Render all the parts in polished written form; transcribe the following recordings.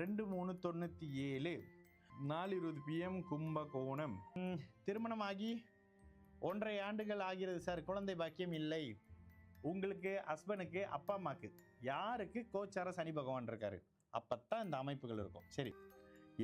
2397 4:20 PM Kumbakonam. திருமணமாகி 1.5 ஆண்டுகள் ஆகிறது சார், குழந்தை பாக்கியம் இல்லை. உங்களுக்கு ஹஸ்பண்டுக்கு அப்பா அம்மாக்கு யாருக்கு கோச்சார சனி பகவான் இருக்காரு, அப்பத்தான் இந்த அமைப்புகள் இருக்கும். சரி,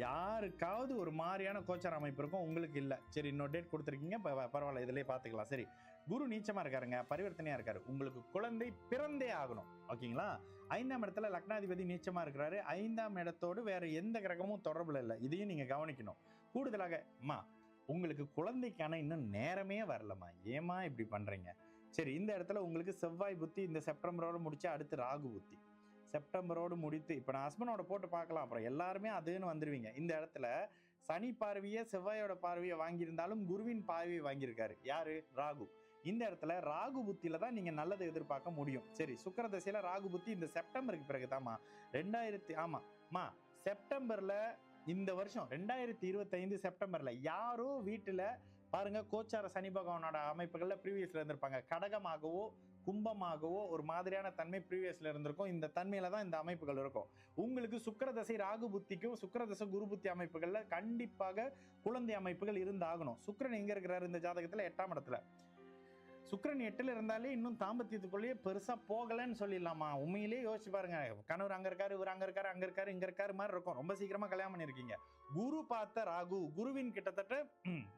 யாருக்காவது ஒரு மாதிரியான கோச்சார அமைப்பு இருக்கும், உங்களுக்கு இல்லை. சரி, இன்னொரு டேட் கொடுத்துருக்கீங்க, பரவாயில்ல, இதிலே பார்த்துக்கலாம். சரி, குரு நீச்சமாக இருக்காருங்க, பரிவர்த்தனையாக இருக்காரு, உங்களுக்கு குழந்தை பிறந்தே ஆகணும். ஓகேங்களா? 5ஆம் இடத்துல லக்னாதிபதி நீச்சமாக இருக்கிறாரு. 5ஆம் இடத்தோடு வேற எந்த கிரகமும் தொடர்பில் இல்லை. இதையும் நீங்கள் கவனிக்கணும். கூடுதலாக உங்களுக்கு குழந்தைக்கான இன்னும் நேரமே வரலம்மா, ஏமா இப்படி பண்ணுறீங்க? சரி, இந்த இடத்துல உங்களுக்கு செவ்வாய் புத்தி இந்த செப்டம்பரோடு முடிச்சு அடுத்து ராகு புத்தி செப்டம்பரோடு முடித்து, இப்போ நான் ஹஸ்பண்டோட போட்டு பார்க்கலாம், அப்புறம் எல்லாருமே அதுன்னு வந்துடுவீங்க. இந்த இடத்துல சனி பார்வையை செவ்வாயோட பார்வையை வாங்கியிருந்தாலும் குருவின் பார்வையை வாங்கியிருக்காரு. யாரு? ராகு. இந்த இடத்துல ராகு புத்தியில தான் நீங்க நல்லதை எதிர்பார்க்க முடியும். சரி, சுக்கிர தசையில ராகு புத்தி இந்த செப்டம்பருக்கு பிறகுதாம்மா 2000 செப்டம்பர்ல இந்த வருஷம் 2025 செப்டம்பர்ல யாரோ வீட்டுல பாருங்க கோச்சார சனி பகவானோட அமைப்புகள்ல ப்ரீவியஸ்ல இருந்திருப்பாங்க. கடகமாகவோ கும்பமாகவோ ஒரு மாதிரியான தன்மை ப்ரீவியஸ்ல இருந்திருக்கும். இந்த தன்மையில தான் இந்த அமைப்புகள் இருக்கும். உங்களுக்கு சுக்கிர தசை ராகு புத்திக்கும் சுக்கிர தசை குரு புத்தி அமைப்புகள்ல கண்டிப்பாக குழந்தை அமைப்புகள் இருந்தாகணும். சுக்கிரன் எங்க இருக்கிறாரு இந்த ஜாதகத்துல? 8ஆம் இடத்துல. சுக்கிரன் 8ல் இருந்தாலே இன்னும் தாம்பத்தியத்துக்குள்ளேயே பெருசா போகலன்னு சொல்லிடலாமா? உண்மையிலேயே யோசிச்சு பாருங்க. கணவர் அங்க இருக்காரு, இவர் அங்க இருக்காரு, அங்க இருக்காரு, இங்க இருக்காரு மாதிரி இருக்கும். ரொம்ப சீக்கிரமா கல்யாணம் பண்ணிருக்கீங்க. குரு பார்த்த ராகு, குருவின் கிட்டத்தட்ட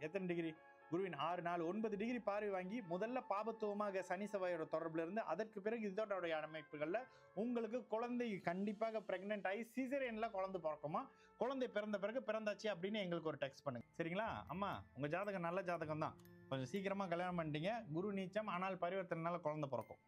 எத்தனை டிகிரி? குருவின் 6 4 9 டிகிரி பார்வை வாங்கி முதல்ல பாபத்துவமாக சனி செவ்வாயோட தொடர்புல இருந்து அதற்கு பிறகு இதோடைய அமைப்புகள்ல உங்களுக்கு குழந்தை கண்டிப்பாக பிரெக்னென்ட் ஆகி சிசேரியன்ல குழந்தை பிறக்குமா, குழந்தை பிறந்த பிறகு பிறந்தாச்சு அப்படின்னு எங்களுக்கு ஒரு டெக்ஸ்ட் பண்ணுங்க. சரிங்களா? அம்மா, உங்க ஜாதகம் நல்ல ஜாதகம் தான், கொஞ்சம் சீக்கிரமா கல்யாணம் பண்ணிட்டீங்க. குரு நீச்சம், ஆனால் பரிவர்த்தனைனால குழந்தை பிறக்கும்.